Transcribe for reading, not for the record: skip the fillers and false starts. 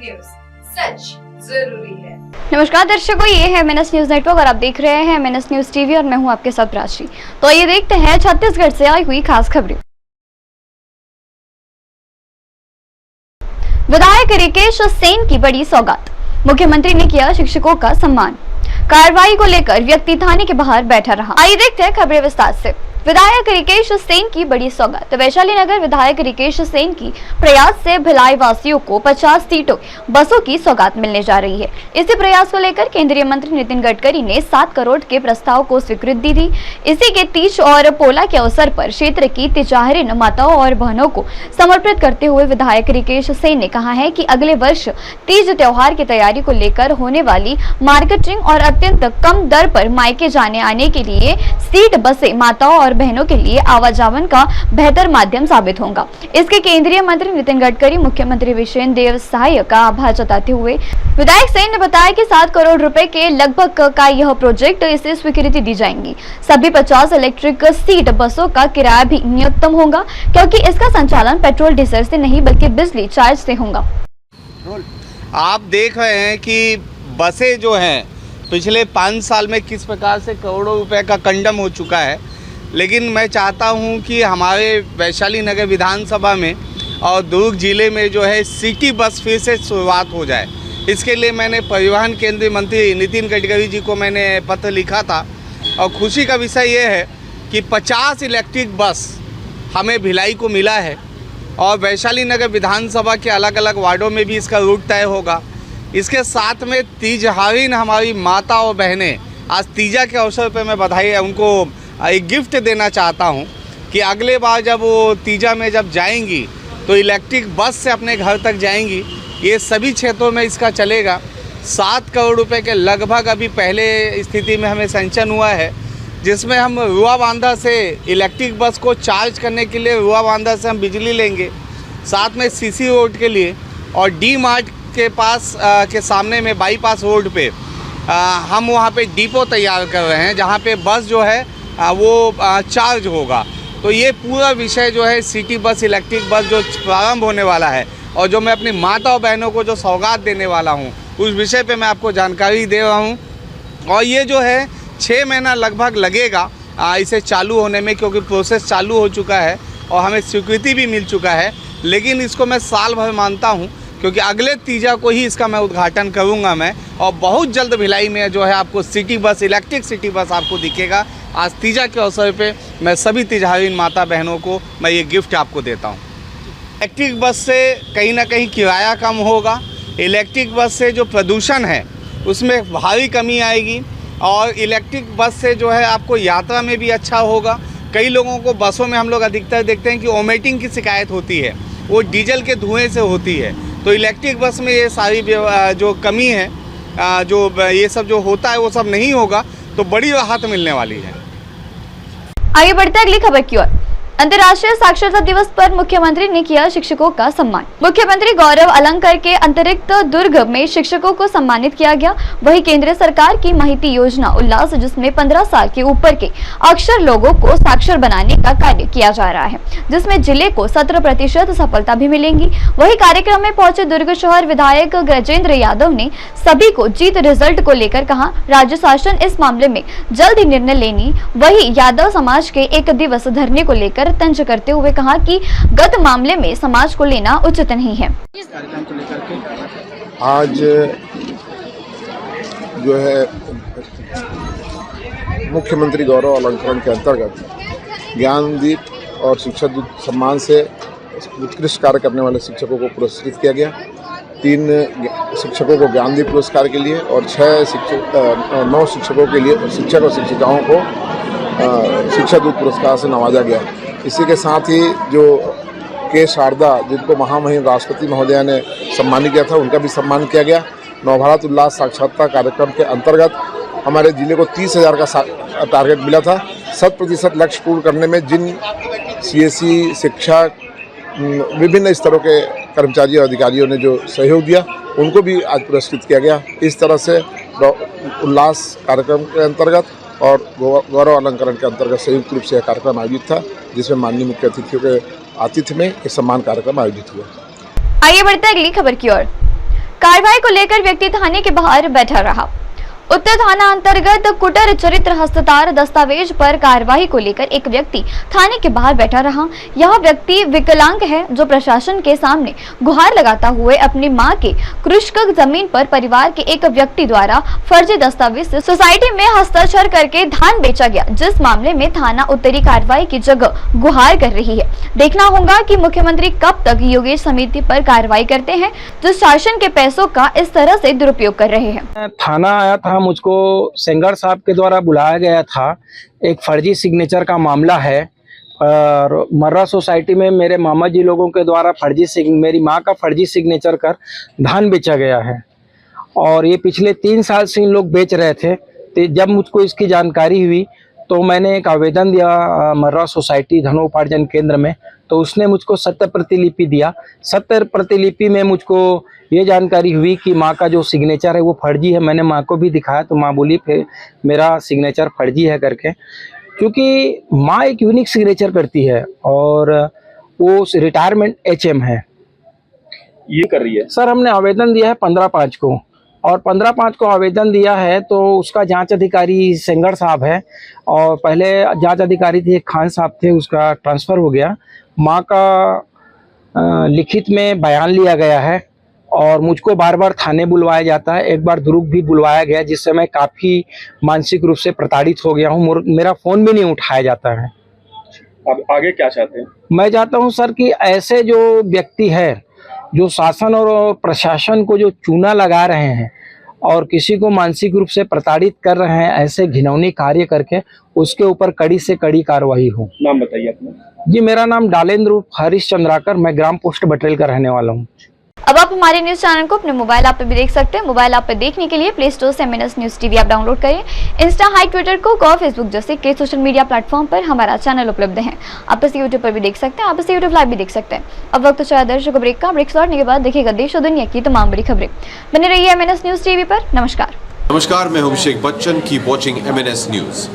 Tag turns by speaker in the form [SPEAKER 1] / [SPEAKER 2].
[SPEAKER 1] News, सच जरूरी है।
[SPEAKER 2] नमस्कार दर्शकों, ये है MNS न्यूज नेटवर्क और आप देख रहे हैं MNS न्यूज टीवी और मैं हूं आपके साथ राशि। तो ये देखते हैं छत्तीसगढ़ से आई हुई खास खबरें। विधायक रिकेश सेन की बड़ी सौगात, मुख्यमंत्री ने किया शिक्षकों का सम्मान। कार्रवाई को लेकर व्यक्ति थाने के बाहर बैठा रहा। आइए देखते हैं खबरें विस्तार से। विधायक रिकेश सेन की बड़ी सौगात। वैशाली नगर विधायक रिकेश सेन की प्रयास से भिलाई वासियों को 50 सीटों बसों की सौगात मिलने जा रही है। इसी प्रयास को लेकर केंद्रीय मंत्री नितिन गडकरी ने 7 करोड़ के प्रस्ताव को स्वीकृति दी। इसी के तीज और पोला के अवसर पर क्षेत्र की तिजाहरीन माताओं और बहनों को समर्पित करते हुए विधायक रिकेश सेन ने कहा है कि अगले वर्ष तीज त्योहार की तैयारी को लेकर होने वाली मार्केटिंग और अत्यंत कम दर पर मायके जाने आने के लिए सीट बसें माताओं और बहनों के लिए आवाजावन का बेहतर माध्यम साबित होगा। इसके केंद्रीय मंत्री नितिन गडकरी, मुख्यमंत्री विशेन देव सहाय का आभार जताते हुए विधायक सेन ने बताया कि 7 करोड़ रुपए के लगभग का यह प्रोजेक्ट इसे स्वीकृति दी जाएगी। सभी 50 इलेक्ट्रिक सीट बसों का किराया भी न्यूनतम होगा, क्योंकि इसका संचालन पेट्रोल डीजल से नहीं बल्कि बिजली चार्ज से होगा।
[SPEAKER 3] आप देख रहे हैं कि बसें जो हैं पिछले 5 साल में किस प्रकार से करोड़ों रुपए का कंडम हो चुका है, लेकिन मैं चाहता हूं कि हमारे वैशाली नगर विधानसभा में और दुर्ग जिले में जो है सिटी बस फिर से शुरुआत हो जाए। इसके लिए मैंने परिवहन केंद्रीय मंत्री नितिन गडकरी जी को मैंने पत्र लिखा था और खुशी का विषय ये है कि 50 इलेक्ट्रिक बस हमें भिलाई को मिला है और वैशाली नगर विधानसभा के अलग अलग वार्डों में भी इसका रूट तय होगा। इसके साथ में तीजहारीन हमारी माता और बहनें, आज तीजा के अवसर पर मैं बधाई है उनको एक गिफ्ट देना चाहता हूं कि अगले बार जब वो तीजा में जब जाएंगी तो इलेक्ट्रिक बस से अपने घर तक जाएंगी। ये सभी क्षेत्रों में इसका चलेगा। 7 करोड़ रुपए के लगभग अभी पहले स्थिति में हमें सैंक्शन हुआ है, जिसमें हम रुआ बांधा से इलेक्ट्रिक बस को चार्ज करने के लिए रुआ बांधा से हम बिजली लेंगे, साथ में CC रोड के लिए और डी मार्ट के पास के सामने में बाईपास रोड पे हम वहाँ पे डिपो तैयार कर रहे हैं, जहाँ पे बस जो है वो चार्ज होगा। तो ये पूरा विषय जो है सिटी बस इलेक्ट्रिक बस जो प्रारंभ होने वाला है और जो मैं अपनी माता और बहनों को जो सौगात देने वाला हूँ उस विषय पे मैं आपको जानकारी दे रहा हूँ। और ये जो है 6 महीना लगभग लगेगा इसे चालू होने में, क्योंकि प्रोसेस चालू हो चुका है और हमें स्वीकृति भी मिल चुका है। लेकिन इसको मैं साल भर मानता हूँ, क्योंकि अगले तीजा को ही इसका मैं उद्घाटन करूँगा मैं, और बहुत जल्द भिलाई में जो है आपको city bus electric city bus आपको दिखेगा। आज तीजा के अवसर पे मैं सभी तिजहारीन माता बहनों को मैं ये गिफ्ट आपको देता हूँ। इलेक्ट्रिक बस से कहीं ना कहीं किराया कम होगा, इलेक्ट्रिक बस से जो प्रदूषण है उसमें भारी कमी आएगी और इलेक्ट्रिक बस से जो है आपको यात्रा में भी अच्छा होगा। कई लोगों को बसों में हम लोग अधिकतर देखते हैं कि वोमिटिंग की शिकायत होती है, वो डीजल के धुएँ से होती है। तो इलेक्ट्रिक बस में ये सारी जो कमी है, जो ये सब जो होता है वो सब नहीं होगा, तो बड़ी राहत मिलने वाली है।
[SPEAKER 2] आगे बढ़ते हैं अगली खबर की ओर। अंतर्राष्ट्रीय साक्षरता दिवस पर मुख्यमंत्री ने किया शिक्षकों का सम्मान। मुख्यमंत्री गौरव अलंकर के अतिरिक्त दुर्ग में शिक्षकों को सम्मानित किया गया। वहीं केंद्र सरकार की माहिती योजना उल्लास, जिसमें 15 साल के ऊपर के अक्षर लोगों को साक्षर बनाने का कार्य किया जा रहा है, जिसमें जिले को 17% सफलता भी मिलेंगी। वही कार्यक्रम में पहुंचे दुर्ग शहर विधायक गजेंद्र यादव ने सभी को जीत रिजल्ट को लेकर कहा, राज्य शासन इस मामले में जल्द ही निर्णय लेनी। वही यादव समाज के 1 दिवस धरने को लेकर तंज करते हुए कहा कि गत मामले में समाज को लेना उचित नहीं है।
[SPEAKER 4] आज जो है मुख्यमंत्री गौरव अलंकरण के अंतर्गत ज्ञानदीप और शिक्षा दूत सम्मान से उत्कृष्ट कार्य करने वाले शिक्षकों को पुरस्कृत किया गया। 3 शिक्षकों को ज्ञानदीप पुरस्कार के लिए और 9 शिक्षकों के लिए शिक्षक और शिक्षिकाओं को शिक्षा दूत पुरस्कार से नवाजा गया। इसी के साथ ही जो के शारदा, जिनको महामहिम राष्ट्रपति महोदया ने सम्मानित किया था, उनका भी सम्मान किया गया। नवभारत उल्लास साक्षरता कार्यक्रम के अंतर्गत हमारे जिले को 30,000 का टारगेट मिला था। 100% लक्ष्य पूर्ण करने में जिन CSE शिक्षक, विभिन्न स्तरों के कर्मचारी और अधिकारियों ने जो सहयोग दिया, उनको भी आज पुरस्कृत किया गया। इस तरह से उल्लास कार्यक्रम के अंतर्गत और गौरव अलंकरण के अंतर्गत संयुक्त रूप से यह कार्यक्रम आयोजित था, जिसमें माननीय मुख्य अतिथियों के आतिथ्य में एक सम्मान कार्यक्रम आयोजित हुआ।
[SPEAKER 2] आइए बढ़ते हैं अगली खबर की ओर। कार्रवाई को लेकर व्यक्ति थाने के बाहर बैठा रहा। उत्तर थाना अंतर्गत कुटर चरित्र हस्ताक्षर दस्तावेज पर कार्रवाई को लेकर एक व्यक्ति थाने के बाहर बैठा रहा। यह व्यक्ति विकलांग है, जो प्रशासन के सामने गुहार लगाता हुए अपनी मां के कृषक जमीन पर परिवार के एक व्यक्ति द्वारा फर्जी दस्तावेज से सोसाइटी में हस्ताक्षर करके धान बेचा गया, जिस मामले में थाना उत्तरी कार्रवाई की जगह गुहार कर रही है। देखना होगा कि मुख्यमंत्री कब तक योगेश समिति पर कार्रवाई करते हैं, जो शासन के पैसों का इस तरह से दुरुपयोग कर रहे हैं।
[SPEAKER 5] थाना आया था, मुझको सेंगर साहब के द्वारा बुलाया गया था। एक फर्जी सिग्नेचर का मामला है और मर्रा सोसाइटी में मेरे मामा जी लोगों के द्वारा मेरी माँ का फर्जी सिग्नेचर कर धान बेचा गया है और ये पिछले 3 साल से इन लोग बेच रहे थे। तो जब मुझको इसकी जानकारी हुई तो मैंने एक आवेदन दिया मर्रा सोसाइटी धनोपार्जन केंद्र में, तो उसने मुझको 70 प्रतिलिपि दिया। 70 प्रतिलिपि में मुझको ये जानकारी हुई कि माँ का जो सिग्नेचर है वो फर्जी है। मैंने माँ को भी दिखाया तो माँ बोली फिर मेरा सिग्नेचर फर्जी है करके, क्योंकि माँ एक यूनिक सिग्नेचर करती है और वो रिटायरमेंट HM है।
[SPEAKER 6] ये कर रही है
[SPEAKER 5] सर, हमने आवेदन दिया है 15/5 को और 15/5 को आवेदन दिया है तो उसका जांच अधिकारी सेंगर साहब है और पहले जांच अधिकारी थे खान साहब थे, उसका ट्रांसफ़र हो गया। माँ का लिखित में बयान लिया गया है और मुझको बार बार थाने बुलवाया जाता है। एक बार दुरुग भी बुलवाया गया, जिससे मैं काफ़ी मानसिक रूप से प्रताड़ित हो गया हूँ। मेरा फ़ोन भी नहीं उठाया जाता है।
[SPEAKER 6] अब आगे क्या चाहते हैं?
[SPEAKER 5] मैं चाहता हूँ सर कि ऐसे जो व्यक्ति है जो शासन और प्रशासन को जो चूना लगा रहे हैं और किसी को मानसिक रूप से प्रताड़ित कर रहे हैं, ऐसे घिनौनी कार्य करके उसके ऊपर कड़ी से कड़ी कार्रवाई हो।
[SPEAKER 6] नाम बताइए अपना।
[SPEAKER 5] जी, मेरा नाम डालेंद्र उर्फ हरीश चंद्राकर, मैं ग्राम पोस्ट बटरेल का रहने वाला हूँ।
[SPEAKER 2] अब आप हमारे न्यूज चैनल को अपने मोबाइल ऐप पर भी देख सकते हैं। मोबाइल ऐप पर देखने के लिए प्ले स्टोर से MNS news TV app download करें। इंस्टा, हाई, ट्विटर, को फेसबुक जैसे कई सोशल मीडिया प्लेटफॉर्म पर हमारा चैनल उपलब्ध है। आप इसे यूट्यूब पर भी देख सकते हैं, आप इसे यूट्यूब लाइव भी देख सकते हैं। अब वक्त चाहे दर्शकों ब्रेक का। ब्रेक लौटने के बाद देखिएगा देश और दुनिया की तमाम बड़ी खबरें। बने रहिए MNS न्यूज टीवी पर। नमस्कार।
[SPEAKER 7] नमस्कार, मैं हूं Abhishek Bachchan. Keep watching MNS news.